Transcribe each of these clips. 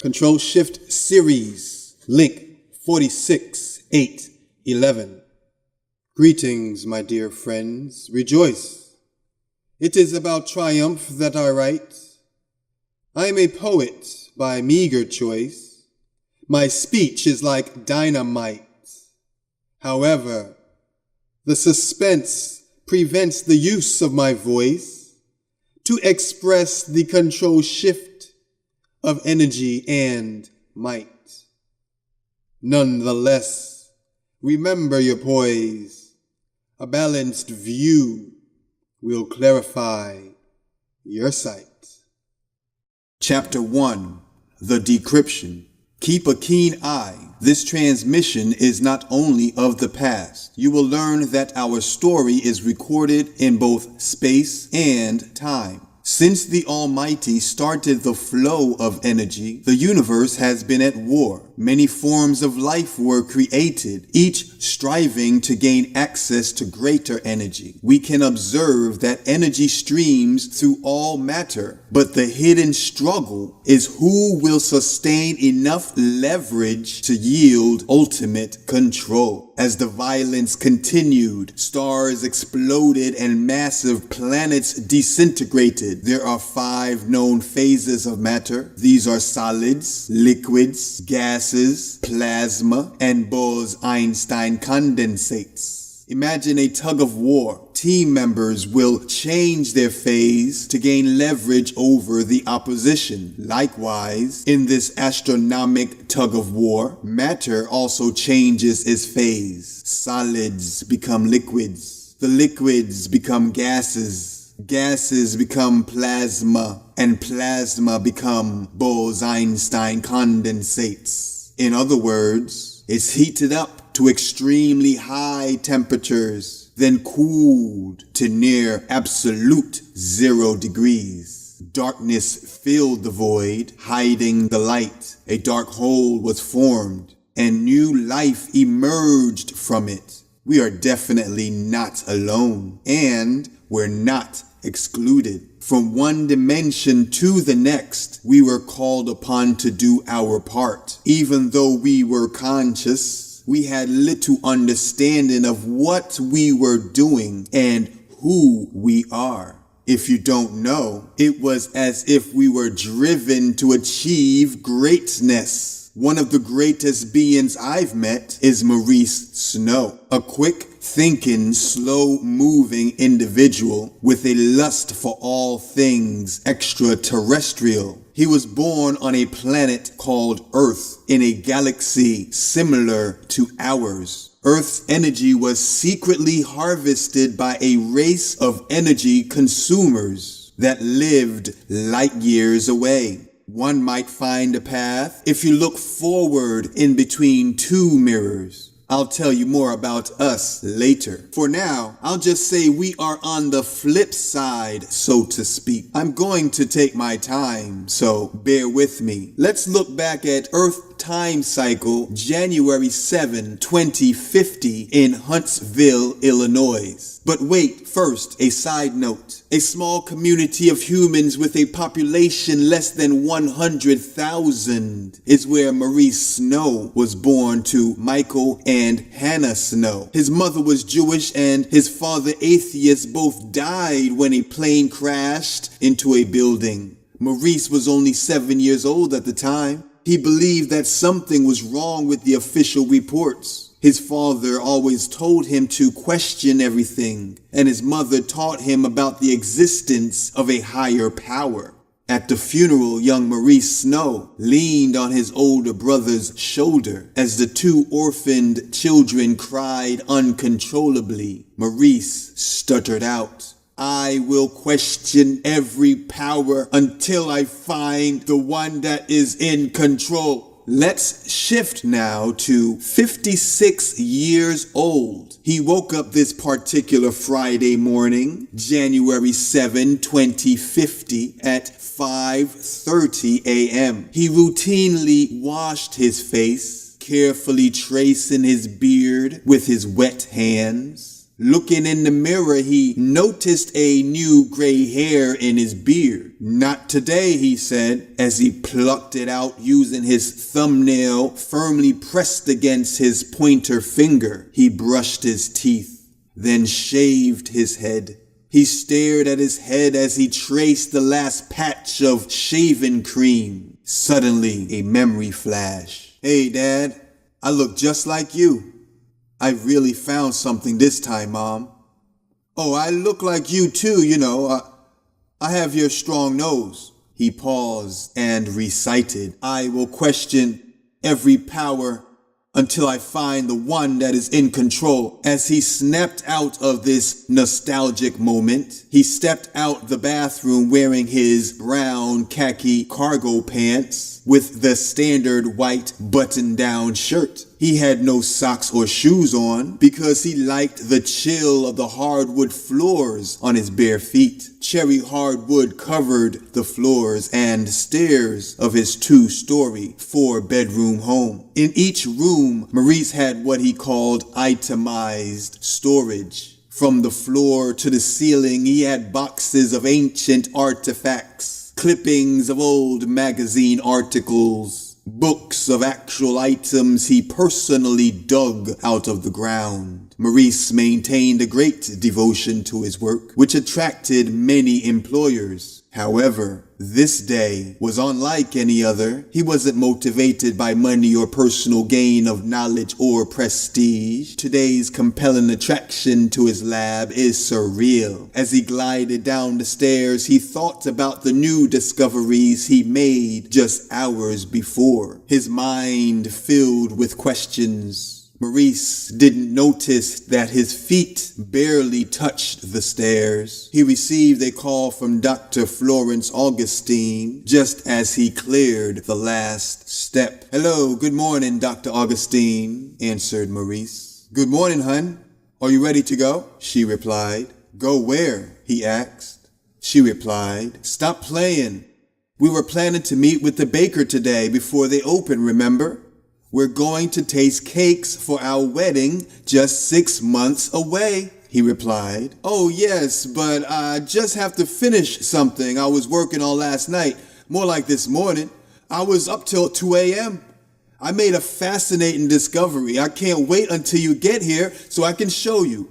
Control Shift Series, link 46811. Greetings, my dear friends, rejoice. It is about triumph that I write. I am a poet by meager choice. My speech is like dynamite. However, the suspense prevents the use of my voice to express the control shift of energy and might. Nonetheless, remember your poise. A balanced view will clarify your sight. Chapter 1. The Decryption. Keep a keen eye. This transmission is not only of the past. You will learn that our story is recorded in both space and time. Since the Almighty started the flow of energy, the universe has been at war. Many forms of life were created, each striving to gain access to greater energy. We can observe that energy streams through all matter, but the hidden struggle is who will sustain enough leverage to yield ultimate control. As the violence continued, stars exploded and massive planets disintegrated. There are 5 known phases of matter. These are solids, liquids, gases, plasma, and Bose-Einstein condensates. Imagine a tug of war. Team members will change their phase to gain leverage over the opposition. Likewise, in this astronomic tug of war, matter also changes its phase. Solids become liquids. The liquids become gases. Gases become plasma, and plasma become Bose-Einstein condensates. In other words, it's heated up to extremely high temperatures, then cooled to near absolute 0 degrees. Darkness filled the void, hiding the light. A dark hole was formed, and new life emerged from it. We are definitely not alone, and we're not excluded. From one dimension to the next, we were called upon to do our part. Even though we were conscious, we had little understanding of what we were doing and who we are. If you don't know, it was as if we were driven to achieve greatness. One of the greatest beings I've met is Maurice Snow, a quick thinking, slow-moving individual with a lust for all things extraterrestrial. He was born on a planet called Earth in a galaxy similar to ours. Earth's energy was secretly harvested by a race of energy consumers that lived light years away. One might find a path if you look forward in between 2 mirrors. I'll tell you more about us later. For now, I'll just say we are on the flip side, so to speak. I'm going to take my time, so bear with me. Let's look back at Earth time cycle, January 7, 2050 in Huntsville, Illinois. But wait, first, a side note. A small community of humans with a population less than 100,000 is where Maurice Snow was born to Michael and Hannah Snow. His mother was Jewish and his father atheist. Both died when a plane crashed into a building. Maurice was only 7 years old at the time. He believed that something was wrong with the official reports. His father always told him to question everything, and his mother taught him about the existence of a higher power. At the funeral, young Maurice Snow leaned on his older brother's shoulder as the 2 orphaned children cried uncontrollably. Maurice stuttered out, "I will question every power until I find the one that is in control." Let's shift now to 56 years old. He woke up this particular Friday morning, January 7, 2050 at 5:30 a.m. He routinely washed his face, carefully tracing his beard with his wet hands. Looking in the mirror, he noticed a new gray hair in his beard. "Not today," he said, as he plucked it out using his thumbnail firmly pressed against his pointer finger. He brushed his teeth, then shaved his head. He stared at his head as he traced the last patch of shaving cream. Suddenly, a memory flash. "Hey, Dad, I look just like you. I really found something this time, Mom." "Oh, I look like you too, I have your strong nose." He paused and recited, "I will question every power until I find the one that is in control." As he snapped out of this nostalgic moment, he stepped out the bathroom wearing his brown khaki cargo pants with the standard white button-down shirt. He had no socks or shoes on because he liked the chill of the hardwood floors on his bare feet. Cherry hardwood covered the floors and stairs of his 2-story, 4-bedroom home. In each room, Maurice had what he called itemized storage. From the floor to the ceiling, he had boxes of ancient artifacts, clippings of old magazine articles, books of actual items he personally dug out of the ground. Maurice maintained a great devotion to his work, which attracted many employers. However, this day was unlike any other. He wasn't motivated by money or personal gain of knowledge or prestige. Today's compelling attraction to his lab is surreal. As he glided down the stairs, he thought about the new discoveries he made just hours before. His mind filled with questions. Maurice didn't notice that his feet barely touched the stairs. He received a call from Dr. Florence Augustine just as he cleared the last step. "Hello, good morning, Dr. Augustine," answered Maurice. "Good morning, hun. Are you ready to go?" she replied. "Go where?" he asked. She replied, "Stop playing. We were planning to meet with the baker today before they open, remember? We're going to taste cakes for our wedding just 6 months away," he replied. "Oh yes, but I just have to finish something I was working on last night, more like this morning. I was up till 2 a.m. I made a fascinating discovery. I can't wait until you get here so I can show you."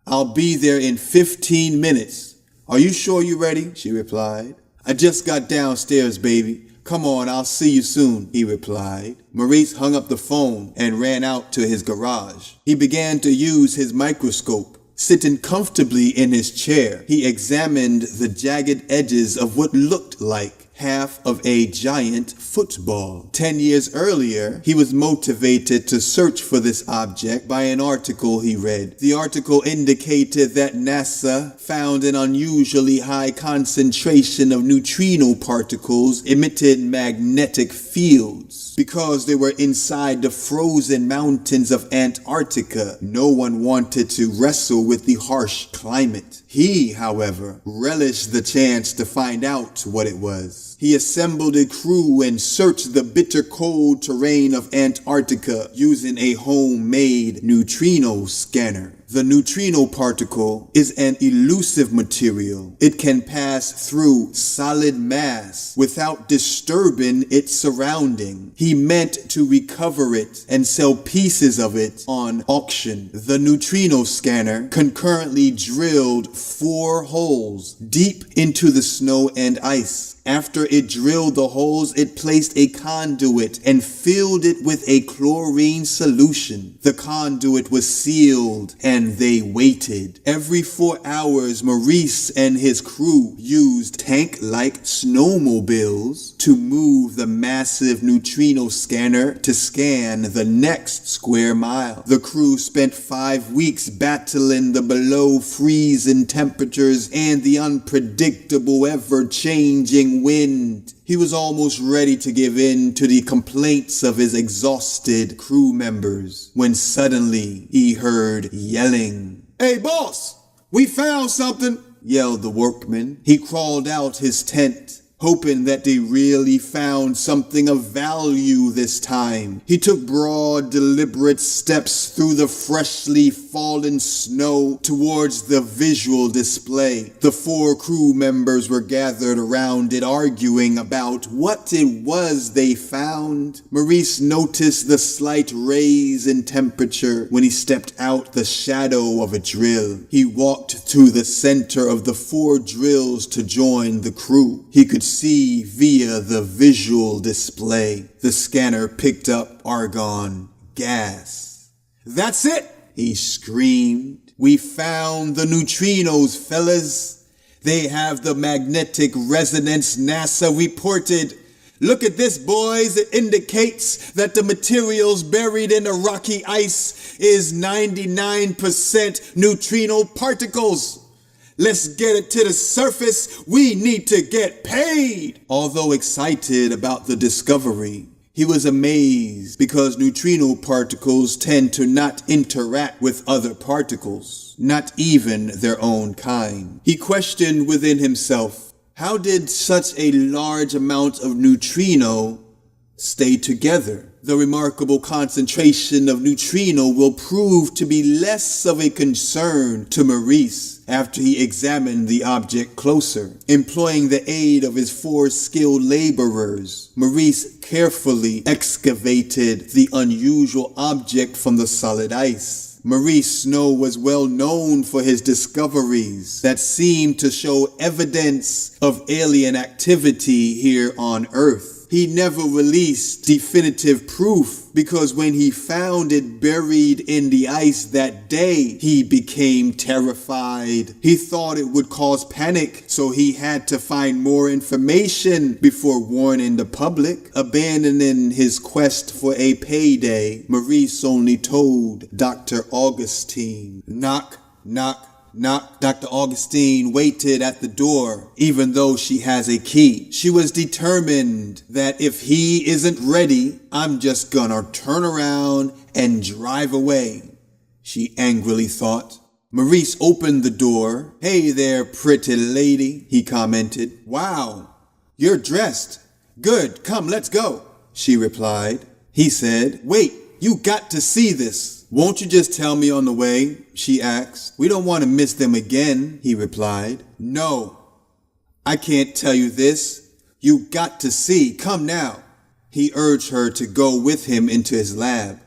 "I'll be there in 15 minutes. Are you sure you're ready?" she replied. "I just got downstairs, baby. Come on, I'll see you soon," he replied. Maurice hung up the phone and ran out to his garage. He began to use his microscope. Sitting comfortably in his chair, he examined the jagged edges of what looked like half of a giant football. 10 years earlier, he was motivated to search for this object by an article he read. The article indicated that NASA found an unusually high concentration of neutrino particles emitted magnetic fields. Because they were inside the frozen mountains of Antarctica, no one wanted to wrestle with the harsh climate. He, however, relished the chance to find out what it was. He assembled a crew and searched the bitter cold terrain of Antarctica using a homemade neutrino scanner. The neutrino particle is an elusive material. It can pass through solid mass without disturbing its surrounding. He meant to recover it and sell pieces of it on auction. The neutrino scanner concurrently drilled 4 holes deep into the snow and ice. After it drilled the holes, it placed a conduit and filled it with a chlorine solution. The conduit was sealed and they waited. Every 4 hours, Maurice and his crew used tank-like snowmobiles to move the massive neutrino scanner to scan the next square mile. The crew spent 5 weeks battling the below freezing temperatures and the unpredictable, ever-changing wind. He was almost ready to give in to the complaints of his exhausted crew members when suddenly he heard yelling. "Hey boss, we found something," yelled the workman. He crawled out his tent, hoping that they really found something of value this time. He took broad, deliberate steps through the freshly fallen snow towards the visual display. The 4 crew members were gathered around it, arguing about what it was they found. Maurice noticed the slight raise in temperature when he stepped out the shadow of a drill. He walked to the center of the 4 drills to join the crew. He could see via the visual display. The scanner picked up argon gas. "That's it!" he screamed. "We found the neutrinos, fellas. They have the magnetic resonance NASA reported. Look at this, boys. It indicates that the materials buried in the rocky ice is 99% neutrino particles. Let's get it to the surface. We need to get paid." Although excited about the discovery, he was amazed because neutrino particles tend to not interact with other particles, not even their own kind. He questioned within himself, how did such a large amount of neutrino stay together? The remarkable concentration of neutrino will prove to be less of a concern to Maurice after he examined the object closer. Employing the aid of his 4 skilled laborers, Maurice carefully excavated the unusual object from the solid ice. Maurice Snow was well known for his discoveries that seemed to show evidence of alien activity here on Earth. He never released definitive proof because when he found it buried in the ice that day, he became terrified. He thought it would cause panic, so he had to find more information before warning the public. Abandoning his quest for a payday, Maurice only told Dr. Augustine. Knock, knock, knock. Dr. Augustine waited at the door, even though she has a key. She was determined that if he isn't ready, I'm just gonna turn around and drive away, she angrily thought. Maurice opened the door. "Hey there, pretty lady," he commented. "Wow, you're dressed. Good, come, let's go," she replied. He said, "Wait, you got to see this. Won't you just tell me on the way?" she asked. "We don't want to miss them again," he replied. "No, I can't tell you this. You got to see. Come now." He urged her to go with him into his lab.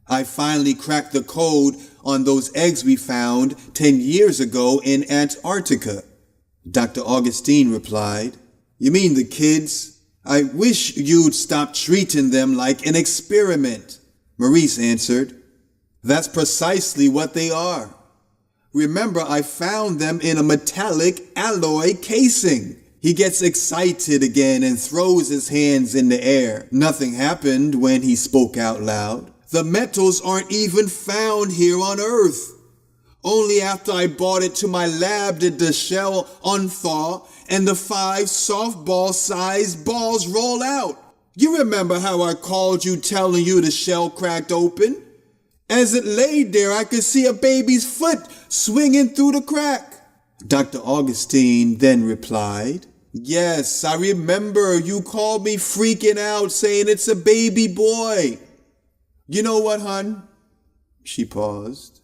"I finally cracked the code on those eggs we found 10 years ago in Antarctica," Dr. Augustine replied. "You mean the kids? I wish you'd stop treating them like an experiment," Maurice answered. "That's precisely what they are. Remember, I found them in a metallic alloy casing." He gets excited again and throws his hands in the air. Nothing happened when he spoke out loud. "The metals aren't even found here on Earth. Only after I brought it to my lab did the shell unthaw and the 5 softball-sized balls roll out. You remember how I called you telling you the shell cracked open? As it laid there, I could see a baby's foot swinging through the crack." Dr. Augustine then replied, "Yes, I remember you called me freaking out saying it's a baby boy. You know what, hon?" She paused.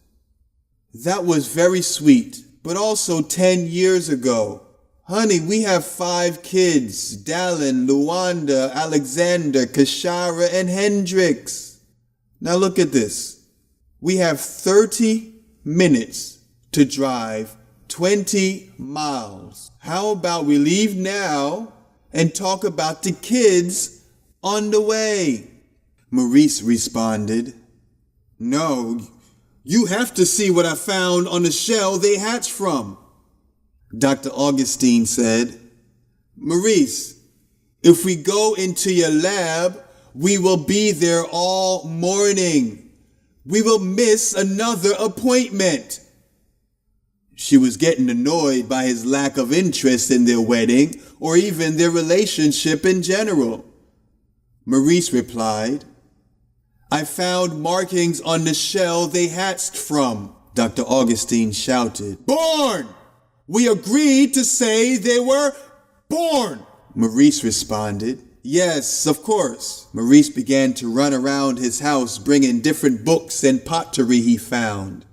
"That was very sweet, but also 10 years ago. Honey, we have 5 kids, Dallin, Luanda, Alexander, Kashara, and Hendrix. Now look at this. We have 30 minutes to drive 20 miles. How about we leave now and talk about the kids on the way?" Maurice responded, "No, you have to see what I found on the shell they hatched from." Dr. Augustine said, "Maurice, if we go into your lab, we will be there all morning. We will miss another appointment." She was getting annoyed by his lack of interest in their wedding or even their relationship in general. Maurice replied, "I found markings on the shell they hatched from." Dr. Augustine shouted, "Born! We agreed to say they were born." Maurice responded, "Yes, of course." Maurice began to run around his house bringing different books and pottery he found.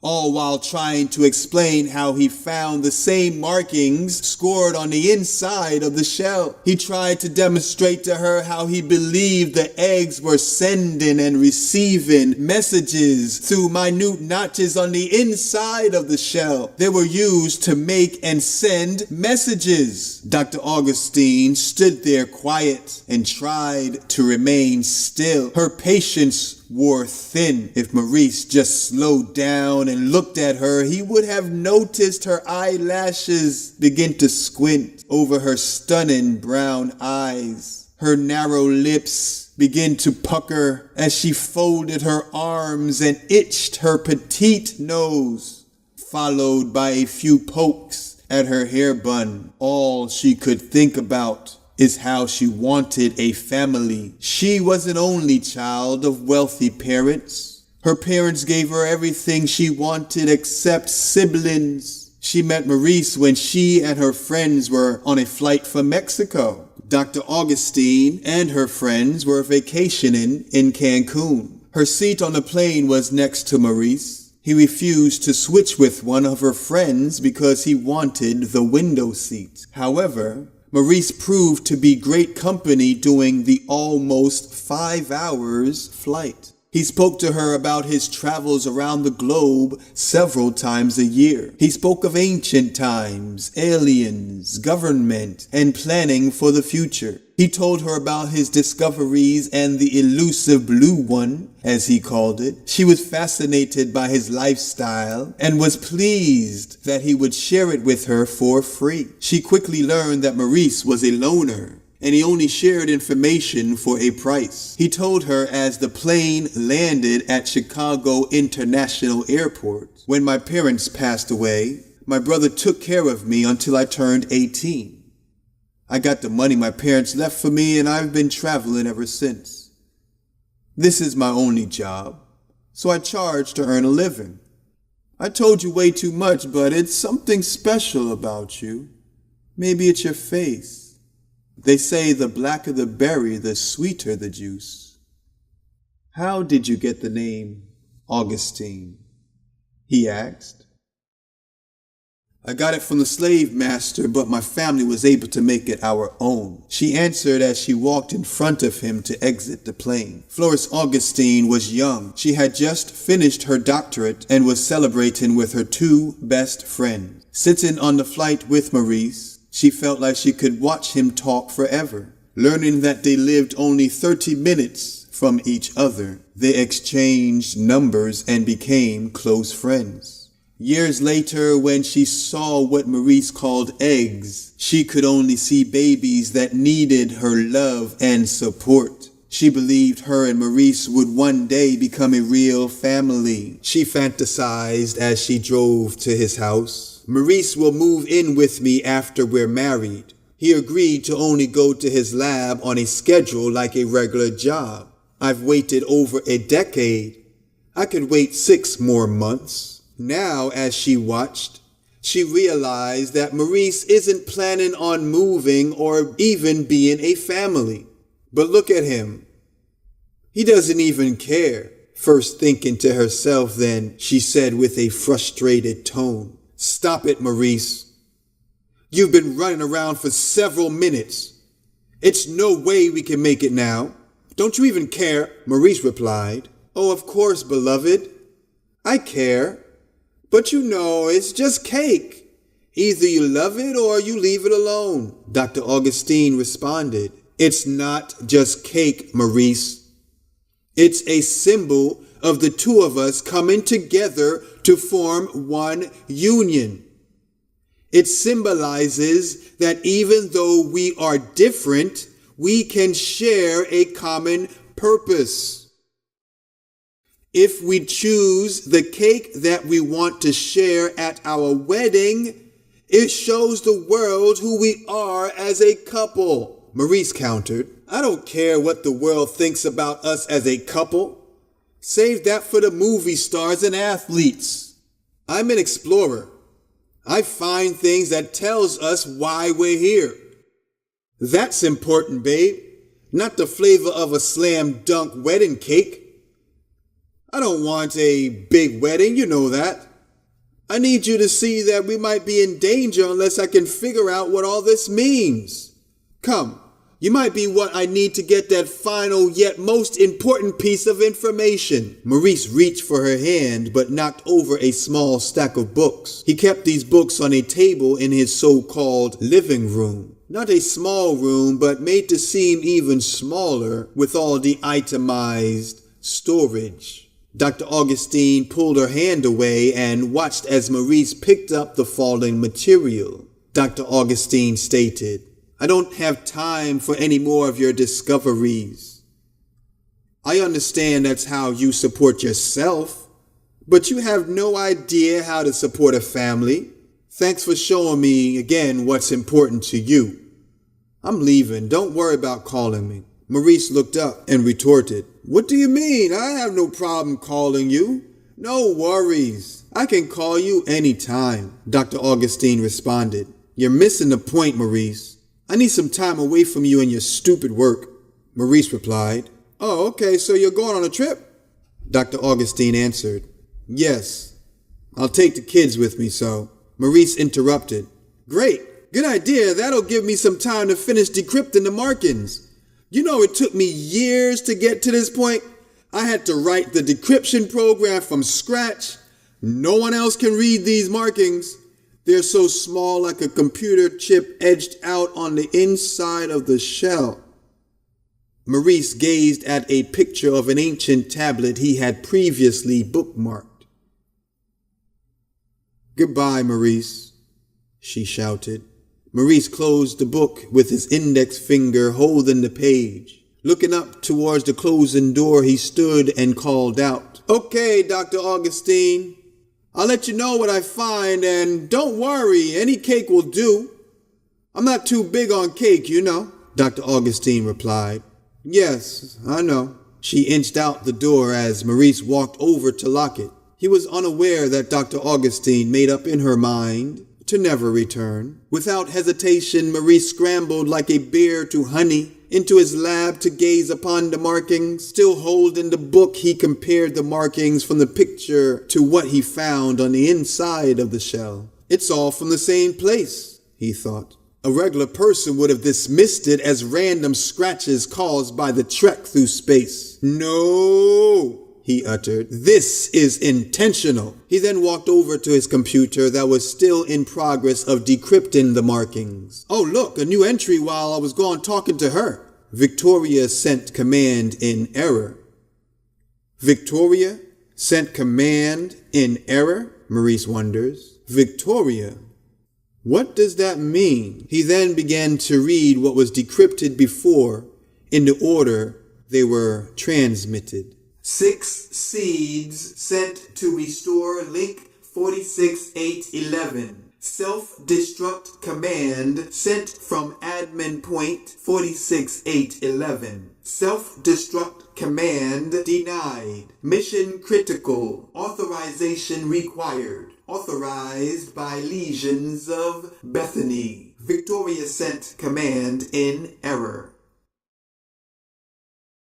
all while trying to explain how he found the same markings scored on the inside of the shell. He tried to demonstrate to her how he believed the eggs were sending and receiving messages through minute notches on the inside of the shell. They were used to make and send messages. Dr. Augustine stood there quiet and tried to remain still. Her patience wore thin. If Maurice just slowed down and looked at her, he would have noticed her eyelashes begin to squint over her stunning brown eyes. Her narrow lips began to pucker as she folded her arms and itched her petite nose, followed by a few pokes at her hair bun. All she could think about is how she wanted a family. She was an only child of wealthy parents. Her parents gave her everything she wanted except siblings. She met Maurice when she and her friends were on a flight from Mexico. Dr. Augustine and her friends were vacationing in Cancun. Her seat on the plane was next to Maurice. He refused to switch with one of her friends because he wanted the window seat. However, Maurice proved to be great company during the almost 5 hours flight. He spoke to her about his travels around the globe several times a year. He spoke of ancient times, aliens, government, and planning for the future. He told her about his discoveries and the elusive blue one, as he called it. She was fascinated by his lifestyle and was pleased that he would share it with her for free. She quickly learned that Maurice was a loner, and he only shared information for a price. He told her as the plane landed at Chicago International Airport, "When my parents passed away, my brother took care of me until I turned 18. I got the money my parents left for me, and I've been traveling ever since. This is my only job, so I charge to earn a living. I told you way too much, but it's something special about you. Maybe it's your face. They say the blacker the berry, the sweeter the juice. How did you get the name Augustine?" he asked. "I got it from the slave master, but my family was able to make it our own," she answered as she walked in front of him to exit the plane. Florence Augustine was young. She had just finished her doctorate and was celebrating with her 2 best friends. Sitting on the flight with Maurice, she felt like she could watch him talk forever. Learning that they lived only 30 minutes from each other, they exchanged numbers and became close friends. Years later, when she saw what Maurice called eggs, she could only see babies that needed her love and support. She believed her and Maurice would one day become a real family. She fantasized as she drove to his house. "Maurice will move in with me after we're married. He agreed to only go to his lab on a schedule like a regular job. I've waited over a decade. I could wait 6 more months." Now, as she watched, she realized that Maurice isn't planning on moving or even being a family. But look at him. He doesn't even care. First thinking to herself, then she said with a frustrated tone, "Stop it, Maurice. You've been running around for several minutes. It's no way we can make it now. Don't you even care?" Maurice replied, "Oh, of course, beloved. I care. But you know, it's just cake. Either you love it or you leave it alone." Dr. Augustine responded, "It's not just cake, Maurice. It's a symbol of the 2 of us coming together to form one union. It symbolizes that even though we are different, we can share a common purpose. If we choose the cake that we want to share at our wedding, it shows the world who we are as a couple." Maurice countered, "I don't care what the world thinks about us as a couple. Save that for the movie stars and athletes. I'm an explorer. I find things that tells us why we're here. That's important, babe, not the flavor of a slam dunk wedding cake. I don't want a big wedding, you know that. I need you to see that we might be in danger unless I can figure out what all this means. Come, you might be what I need to get that final yet most important piece of information. Maurice reached for her hand but knocked over a small stack of books. He kept these books on a table in his so-called living room. Not a small room, but made to seem even smaller with all the itemized storage. Dr. Augustine pulled her hand away and watched as Maurice picked up the falling material. Dr. Augustine stated, I don't have time for any more of your discoveries. I understand that's how you support yourself, but you have no idea how to support a family. Thanks for showing me again what's important to you. I'm leaving. Don't worry about calling me. Maurice looked up and retorted, What do you mean? I have no problem calling you. No worries. I can call you anytime, Dr. Augustine responded. You're missing the point, Maurice. I need some time away from you and your stupid work, Maurice replied. Oh, okay, so you're going on a trip? Dr. Augustine answered. Yes, I'll take the kids with me, so. Maurice interrupted. Great, good idea. That'll give me some time to finish decrypting the markings. You know, it took me years to get to this point. I had to write the decryption program from scratch. No one else can read these markings. They're so small like a computer chip edged out on the inside of the shell. Maurice gazed at a picture of an ancient tablet he had previously bookmarked. Goodbye, Maurice, she shouted. Maurice closed the book with his index finger holding the page. Looking up towards the closing door, he stood and called out, Okay, Dr. Augustine. I'll let you know what I find, and don't worry, any cake will do. I'm not too big on cake, you know, Dr. Augustine replied. Yes, I know. She inched out the door as Maurice walked over to lock it. He was unaware that Dr. Augustine made up in her mind to never return. Without hesitation, Maurice scrambled like a bear to honey into his lab to gaze upon the markings. Still holding the book, he compared the markings from the picture to what he found on the inside of the shell. It's all from the same place, he thought. A regular person would have dismissed it as random scratches caused by the trek through space. No, he uttered. This is intentional. He then walked over to his computer that was still in progress of decrypting the markings. Oh, look, a new entry while I was gone talking to her. Victoria sent command in error. Victoria sent command in error? Maurice wonders. Victoria. What does that mean? He then began to read what was decrypted before in the order they were transmitted. 6 seeds sent to restore link 46811. Self-destruct command sent from admin point 46811. Self-destruct command denied. Mission critical. Authorization required. Authorized by legions of Bethany. Victoria sent command in error.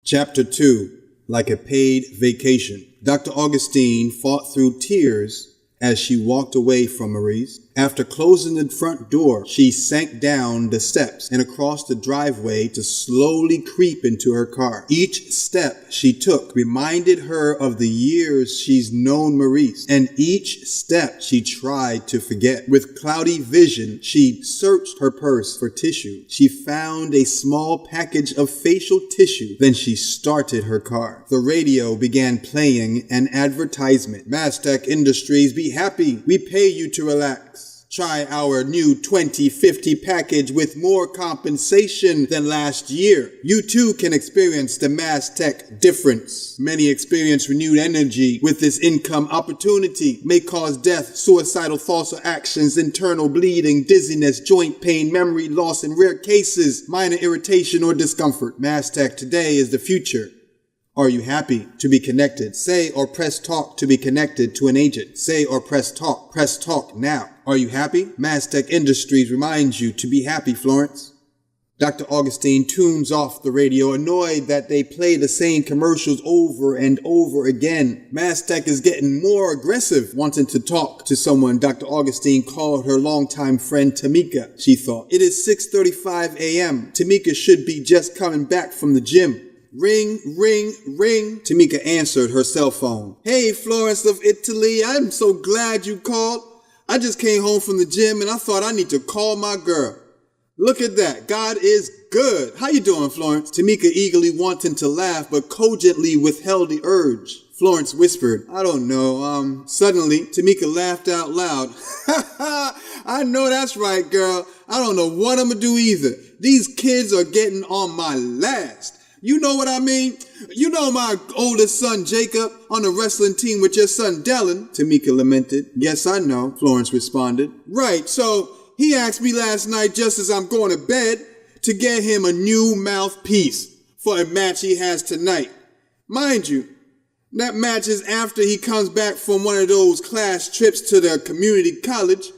Chapter 2. Like a paid vacation. Dr. Augustine fought through tears as she walked away from Maurice. After closing the front door, she sank down the steps and across the driveway to slowly creep into her car. Each step she took reminded her of the years she's known Maurice, and each step she tried to forget. With cloudy vision, she searched her purse for tissue. She found a small package of facial tissue. Then she started her car. The radio began playing an advertisement. Mastech Industries, be happy. We pay you to relax. Try our new 2050 package with more compensation than last year. You too can experience the Mastech difference. Many experience renewed energy with this income opportunity. May cause death, suicidal thoughts or actions, internal bleeding, dizziness, joint pain, memory loss, in rare cases, minor irritation or discomfort. Mastech today is the future. Are you happy to be connected? Say or press talk to be connected to an agent. Say or press talk. Press talk now. Are you happy? Mastech Industries reminds you to be happy, Florence. Dr. Augustine tunes off the radio, annoyed that they play the same commercials over and over again. Maztec is getting more aggressive, wanting to talk to someone. Dr. Augustine called her longtime friend Tamika, she thought. It is 6:35 a.m. Tamika should be just coming back from the gym. Ring, ring, ring. Tamika answered her cell phone. Hey, Florence of Italy, I'm so glad you called. I just came home from the gym and I thought I need to call my girl. Look at that. God is good. How you doing, Florence? Tamika eagerly wanting to laugh, but cogently withheld the urge. Florence whispered, I don't know. Suddenly, Tamika laughed out loud. Ha ha! I know that's right, girl. I don't know what I'm gonna do either. These kids are getting on my last. You know what I mean? You know my oldest son, Jacob, on the wrestling team with your son, Dylan, Tamika lamented. Yes, I know, Florence responded. Right, so he asked me last night, just as I'm going to bed, to get him a new mouthpiece for a match he has tonight. Mind you, that match is after he comes back from one of those class trips to the community college.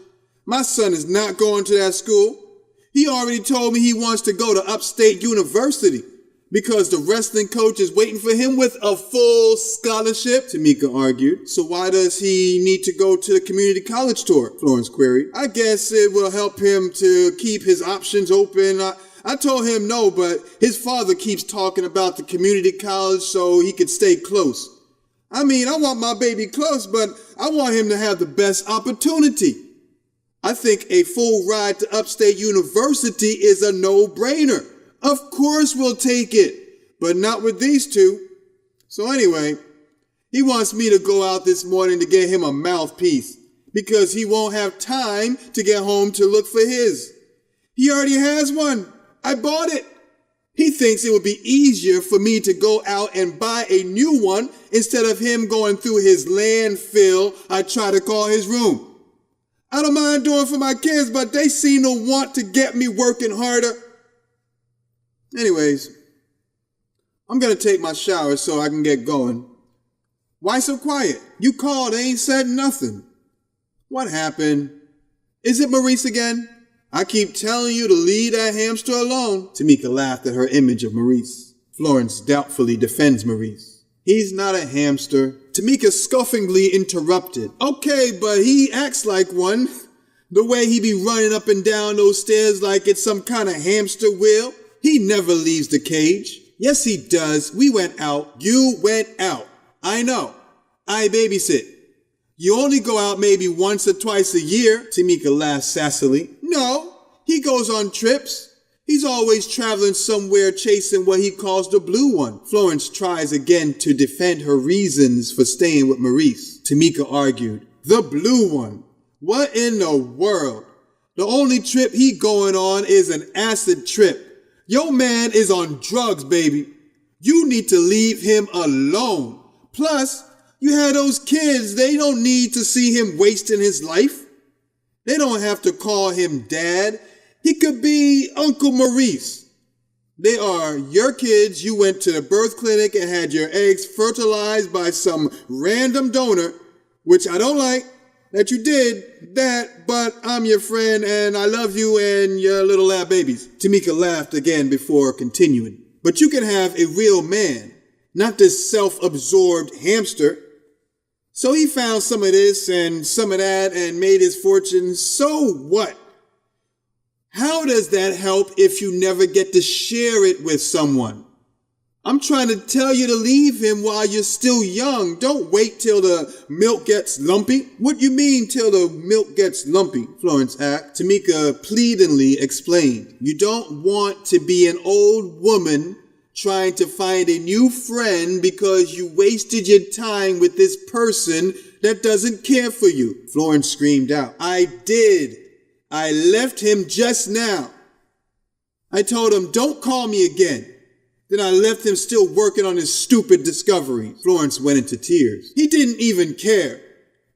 My son is not going to that school. He already told me he wants to go to Upstate University because the wrestling coach is waiting for him with a full scholarship, Tamika argued. So why does he need to go to the community college tour? Florence queried. I guess it will help him to keep his options open. I told him no, but his father keeps talking about the community college so he could stay close. I mean, I want my baby close, but I want him to have the best opportunity. I think a full ride to Upstate University is a no-brainer. Of course we'll take it, but not with these two. So anyway, he wants me to go out this morning to get him a mouthpiece because he won't have time to get home to look for his. He already has one. I bought it. He thinks it would be easier for me to go out and buy a new one instead of him going through his landfill I try to call his room. I don't mind doing for my kids, but they seem to want to get me working harder. Anyways, I'm gonna take my shower so I can get going. Why so quiet? You called and ain't said nothing. What happened? Is it Maurice again? I keep telling you to leave that hamster alone. Tamika laughed at her image of Maurice. Florence doubtfully defends Maurice. He's not a hamster. Tamika scoffingly interrupted. Okay, but he acts like one. The way he be running up and down those stairs like it's some kind of hamster wheel. He never leaves the cage. Yes, he does. We went out. You went out. I know. I babysit. You only go out maybe once or twice a year. Tamika laughed sassily. No, he goes on trips. He's always traveling somewhere chasing what he calls the blue one. Florence tries again to defend her reasons for staying with Maurice. Tamika argued. The blue one? What in the world? The only trip he going on is an acid trip. Your man is on drugs, baby. You need to leave him alone. Plus, you have those kids. They don't need to see him wasting his life. They don't have to call him dad. He could be Uncle Maurice. They are your kids. You went to the birth clinic and had your eggs fertilized by some random donor, which I don't like that you did that, but I'm your friend and I love you and your little lab babies. Tamika laughed again before continuing. But you can have a real man, not this self-absorbed hamster. So he found some of this and some of that and made his fortune. So what? How does that help if you never get to share it with someone? I'm trying to tell you to leave him while you're still young. Don't wait till the milk gets lumpy. What you mean till the milk gets lumpy? Florence asked. Tamika pleadingly explained. You don't want to be an old woman trying to find a new friend because you wasted your time with this person that doesn't care for you. Florence screamed out. I did. I left him just now. I told him, don't call me again. Then I left him still working on his stupid discovery. Florence went into tears. He didn't even care,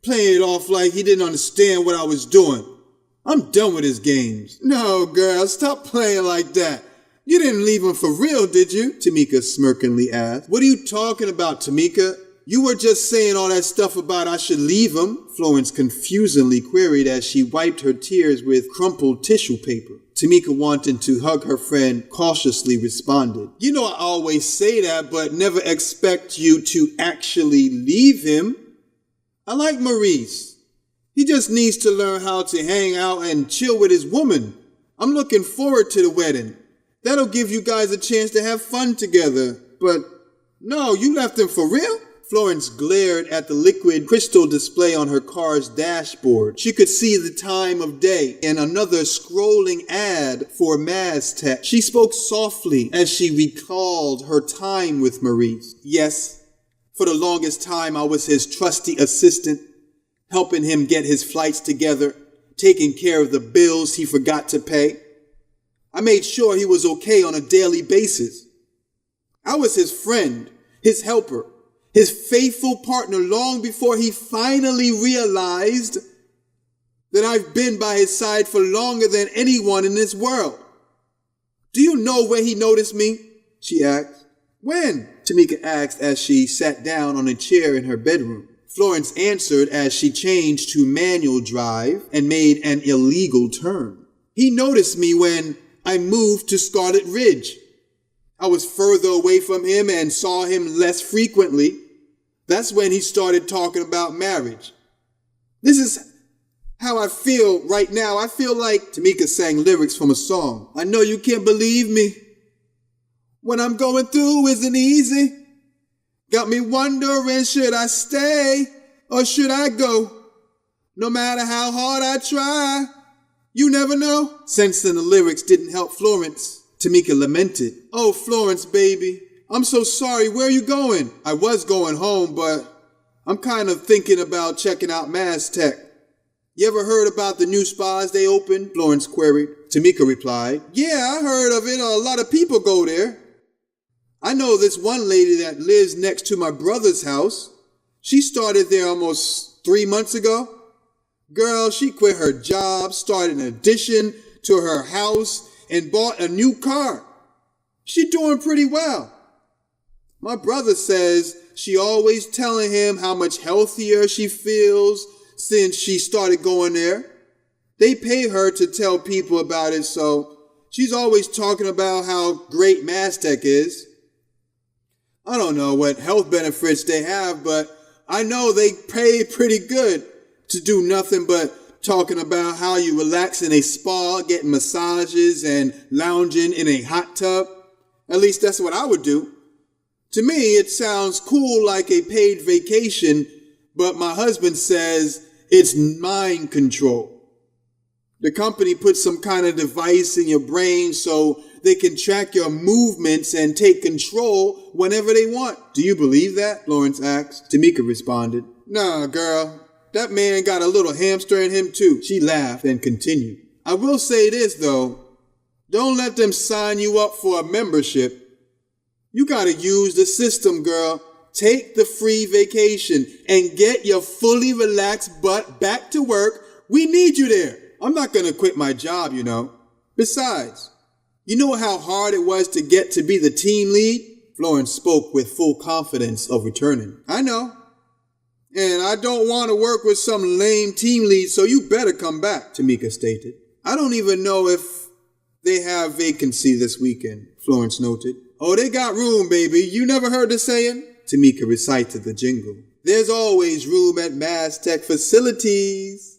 playing it off like he didn't understand what I was doing. I'm done with his games. No, girl, stop playing like that. You didn't leave him for real, did you? Tamika smirkingly asked. What are you talking about, Tamika? You were just saying all that stuff about I should leave him, Florence confusedly queried as she wiped her tears with crumpled tissue paper. Tamika, wanting to hug her friend, cautiously responded. You know I always say that, but never expect you to actually leave him. I like Maurice. He just needs to learn how to hang out and chill with his woman. I'm looking forward to the wedding. That'll give you guys a chance to have fun together. But no, you left him for real? Florence glared at the liquid crystal display on her car's dashboard. She could see the time of day and another scrolling ad for Maztec. She spoke softly as she recalled her time with Maurice. Yes, for the longest time I was his trusty assistant, helping him get his flights together, taking care of the bills he forgot to pay. I made sure he was okay on a daily basis. I was his friend, his helper, his faithful partner long before he finally realized that I've been by his side for longer than anyone in this world. Do you know when he noticed me? She asked. When? Tamika asked as she sat down on a chair in her bedroom. Florence answered as she changed to manual drive and made an illegal turn. He noticed me when I moved to Scarlet Ridge. I was further away from him and saw him less frequently. That's when he started talking about marriage. This is how I feel right now. I feel like Tamika sang lyrics from a song. I know you can't believe me. What I'm going through isn't easy. Got me wondering, should I stay or should I go? No matter how hard I try, you never know. Sensing the lyrics didn't help Florence, Tamika lamented. Oh, Florence, baby, I'm so sorry. Where are you going? I was going home, but I'm kind of thinking about checking out Maztec. You ever heard about the new spas they opened? Florence queried. Tamika replied, yeah, I heard of it. A lot of people go there. I know this one lady that lives next to my brother's house. She started there almost 3 months ago. Girl, she quit her job, started an addition to her house, and bought a new car. She doing pretty well. My brother says she always telling him how much healthier she feels since she started going there. They pay her to tell people about it, so she's always talking about how great Maztec is. I don't know what health benefits they have, but I know they pay pretty good to do nothing but talking about how you relax in a spa, getting massages, and lounging in a hot tub. At least that's what I would do. To me, it sounds cool like a paid vacation, but my husband says it's mind control. The company puts some kind of device in your brain so they can track your movements and take control whenever they want. Do you believe that? Florence asked. Tamika responded. Nah, girl. That man got a little hamster in him too. She laughed and continued. I will say this though. Don't let them sign you up for a membership. You gotta use the system, girl. Take the free vacation and get your fully relaxed butt back to work. We need you there. I'm not gonna quit my job, you know. Besides, you know how hard it was to get to be the team lead? Florence spoke with full confidence of returning. I know. And I don't want to work with some lame team lead, so you better come back, Tamika stated. I don't even know if they have vacancy this weekend, Florence noted. Oh, they got room, baby. You never heard the saying? Tamika recited the jingle. There's always room at Maztec facilities,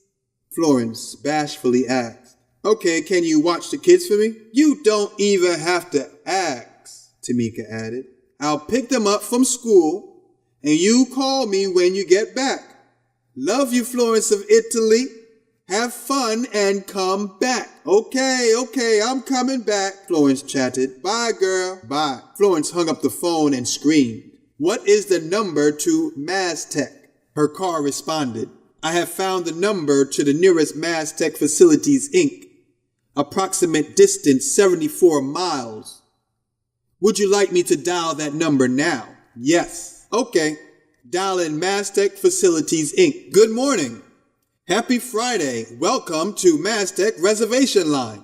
Florence bashfully asked. Okay, can you watch the kids for me? You don't even have to ask, Tamika added. I'll pick them up from school, and you call me when you get back. Love you, Florence of Italy. Have fun and come back. Okay, I'm coming back, Florence chatted. Bye, girl. Bye. Florence hung up the phone and screamed. What is the number to Maztec? Her car responded. I have found the number to the nearest Maztec Facilities, Inc. Approximate distance 74 miles. Would you like me to dial that number now? Yes. Okay. Dial in Maztec Facilities, Inc. Good morning. Happy Friday. Welcome to Maztec Reservation Line.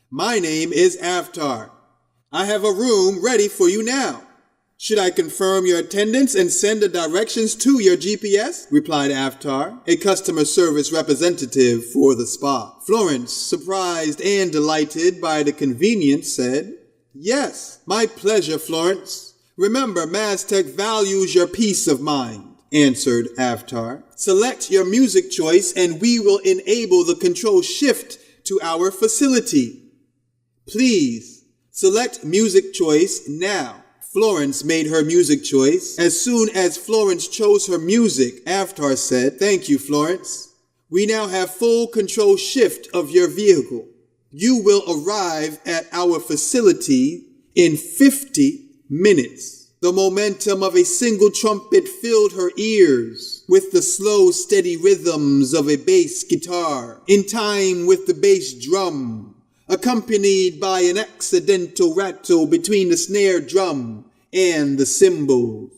My name is Avatar. I have a room ready for you now. "Should I confirm your attendance and send the directions to your GPS?" replied Avatar, a customer service representative for the spa. Florence, surprised and delighted by the convenience, said, "Yes, my pleasure, Florence. Remember, Maztec values your peace of mind," answered Avatar. "Select your music choice and we will enable the control shift to our facility. Please, select music choice now." Florence made her music choice. As soon as Florence chose her music, Avatar said, "Thank you, Florence. We now have full control shift of your vehicle. You will arrive at our facility in 50 minutes. The momentum of a single trumpet filled her ears with the slow, steady rhythms of a bass guitar, in time with the bass drum, accompanied by an accidental rattle between the snare drum and the cymbals.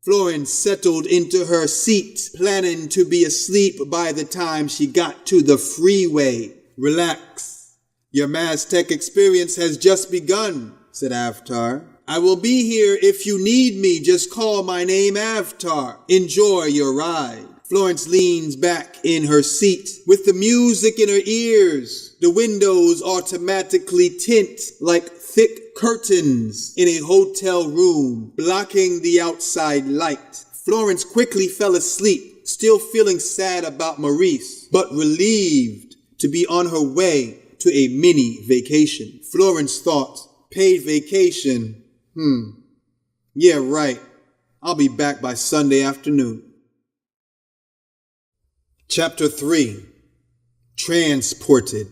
Florence settled into her seat, planning to be asleep by the time she got to the freeway. "Relax. Your Maztec experience has just begun," said Avatar. "I will be here if you need me. Just call my name Avatar. Enjoy your ride." Florence leans back in her seat with the music in her ears. The windows automatically tint like thick curtains in a hotel room, blocking the outside light. Florence quickly fell asleep, still feeling sad about Maurice, but relieved to be on her way to a mini vacation. Florence thought, paid vacation? Yeah, right. I'll be back by Sunday afternoon. Chapter 3. Transported.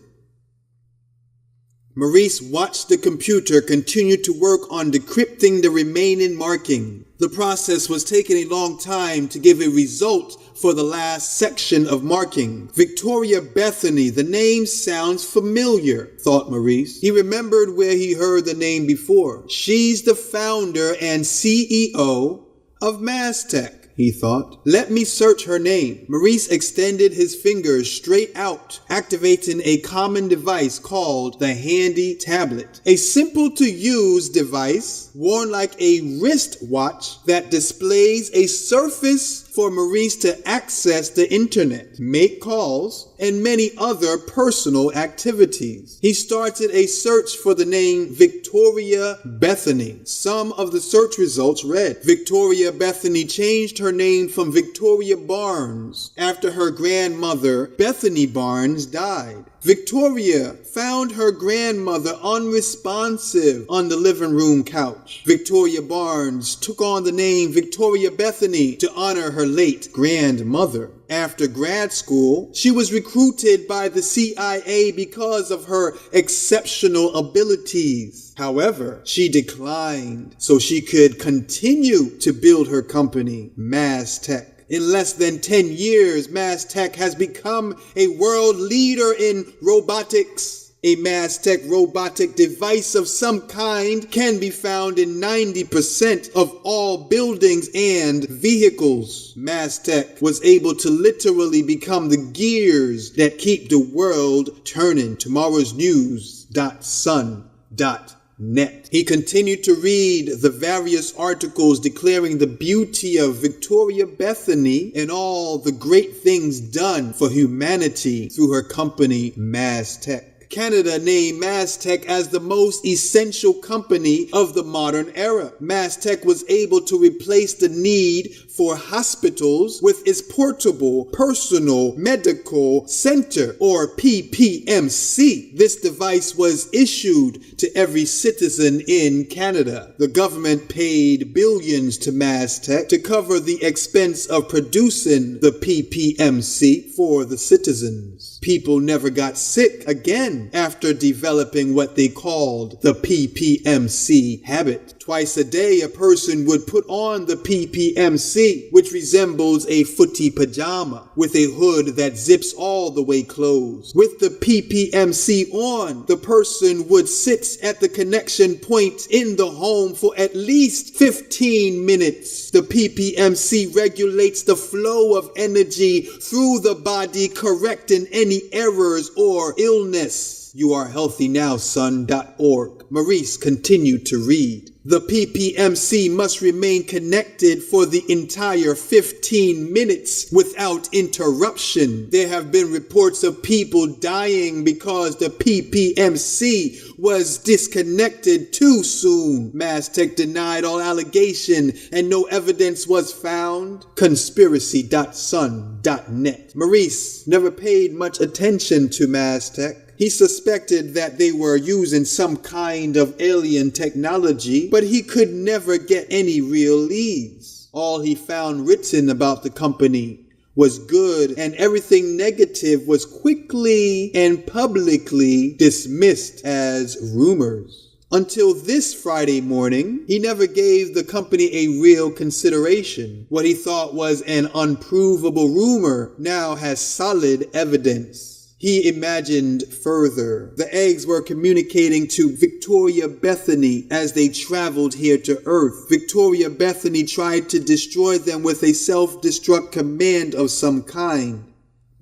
Maurice watched the computer continue to work on decrypting the remaining marking. The process was taking a long time to give a result for the last section of marking. Victoria Bethany, the name sounds familiar, thought Maurice. He remembered where he heard the name before. She's the founder and CEO of Maztec, he thought. Let me search her name. Maurice extended his fingers straight out, activating a common device called the handy tablet. A simple-to-use device worn like a wristwatch that displays a surface for Maurice to access the internet, make calls, and many other personal activities. He started a search for the name Victoria Bethany. Some of the search results read, Victoria Bethany changed her name from Victoria Barnes after her grandmother, Bethany Barnes, died. Victoria found her grandmother unresponsive on the living room couch. Victoria Barnes took on the name Victoria Bethany to honor her late grandmother. After grad school, she was recruited by the CIA because of her exceptional abilities. However, she declined so she could continue to build her company, Maztec. In less than 10 years, Maztec has become a world leader in robotics. A Maztec robotic device of some kind can be found in 90% of all buildings and vehicles. Maztec was able to literally become the gears that keep the world turning. Tomorrow's news.sun.net. He continued to read the various articles declaring the beauty of Victoria Bethany and all the great things done for humanity through her company Maztec. Canada named Maztec as the most essential company of the modern era. Maztec was able to replace the need for hospitals with its portable personal medical center, or PPMC. This device was issued to every citizen in Canada. The government paid billions to Maztec to cover the expense of producing the PPMC for the citizens. People never got sick again after developing what they called the PPMC habit. Twice a day, a person would put on the PPMC, which resembles a footy pajama with a hood that zips all the way closed. With the PPMC on, the person would sit at the connection point in the home for at least 15 minutes. The PPMC regulates the flow of energy through the body, correcting any errors or illness. YouAreHealthyNowSon.org. Maurice continued to read. The PPMC must remain connected for the entire 15 minutes without interruption. There have been reports of people dying because the PPMC was disconnected too soon. Mastech denied all allegation and no evidence was found. Conspiracy.sun.net. Maurice never paid much attention to Mastech. He suspected that they were using some kind of alien technology, but he could never get any real leads. All he found written about the company was good, and everything negative was quickly and publicly dismissed as rumors. Until this Friday morning, he never gave the company a real consideration. What he thought was an unprovable rumor now has solid evidence. He imagined further. The eggs were communicating to Victoria Bethany as they traveled here to Earth. Victoria Bethany tried to destroy them with a self-destruct command of some kind,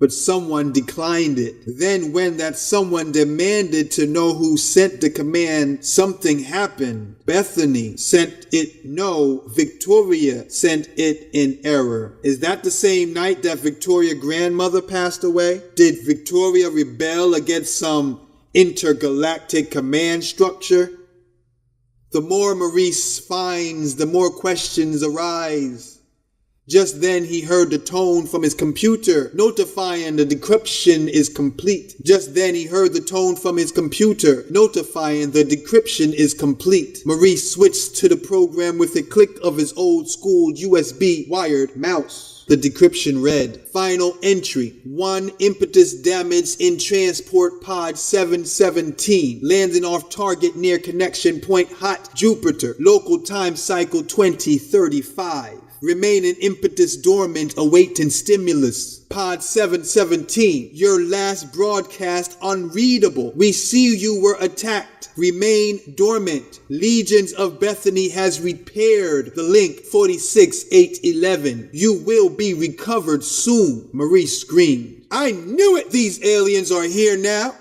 but someone declined it. Then when that someone demanded to know who sent the command, something happened. Bethany sent it no, Victoria sent it in error. Is that the same night that Victoria's grandmother passed away? Did Victoria rebel against some intergalactic command structure? The more Maurice finds, the more questions arise. Just then he heard the tone from his computer notifying the decryption is complete. Just then he heard the tone from his computer notifying the decryption is complete. Maurice switched to the program with a click of his old school USB wired mouse. The decryption read, final entry, 1 impetus damage in transport pod 717, landing off target near connection point hot Jupiter, local time cycle 2035. Remaining impetus dormant awaiting stimulus. Pod 717, your last broadcast unreadable. We see you were attacked. Remain dormant. Legions of Bethany has repaired the link 46811. You will be recovered soon. Maurice screamed. I knew it! These aliens are here now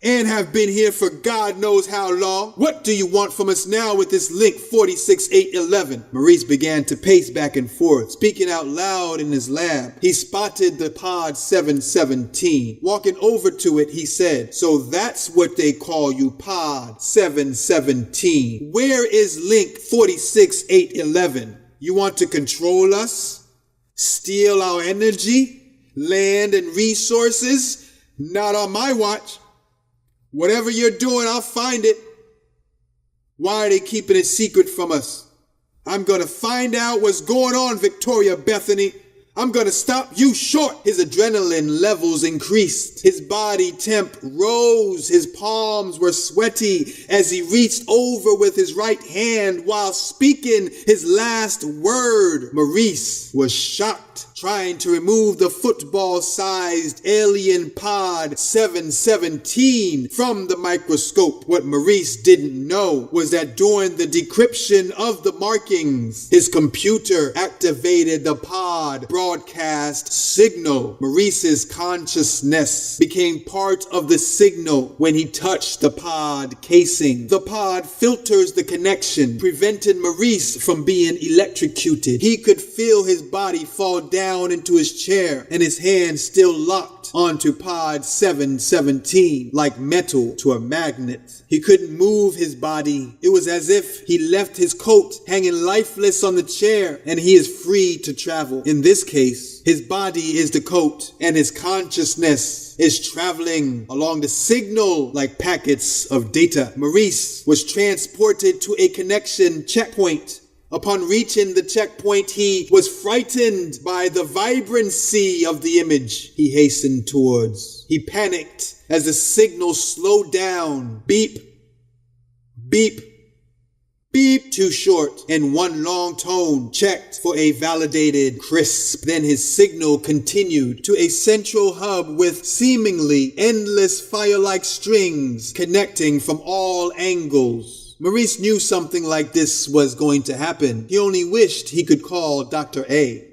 and have been here for God knows how long. What do you want from us now with this link 46811? Maurice began to pace back and forth, speaking out loud in his lab. He spotted the pod 717. Walking over to it, he said, so that's what they call you, pod 717. Where is link 46811? You want to control us? Steal our energy? Land and resources? Not on my watch. Whatever you're doing, I'll find it. Why are they keeping it secret from us? I'm gonna find out what's going on, Victoria Bethany. I'm gonna stop you short. His adrenaline levels increased. His body temp rose. His palms were sweaty as he reached over with his right hand while speaking his last word. Maurice was shocked, trying to remove the football-sized alien pod 717 from the microscope. What Maurice didn't know was that during the decryption of the markings, his computer activated the pod broadcast signal. Maurice's consciousness became part of the signal when he touched the pod casing. The pod filters the connection, preventing Maurice from being electrocuted. He could feel his body fall down into his chair and his hand still locked onto pod 717 like metal to a magnet. He couldn't move his body. It was as if he left his coat hanging lifeless on the chair and he is free to travel. In this case, his body is the coat and his consciousness is traveling along the signal like packets of data. Maurice was transported to a connection checkpoint. Upon reaching the checkpoint, he was frightened by the vibrancy of the image he hastened towards. He panicked as the signal slowed down. Beep, beep, beep, too short, and one long tone checked for a validated crisp. Then his signal continued to a central hub with seemingly endless fire-like strings connecting from all angles. Maurice knew something like this was going to happen. He only wished he could call Dr. A.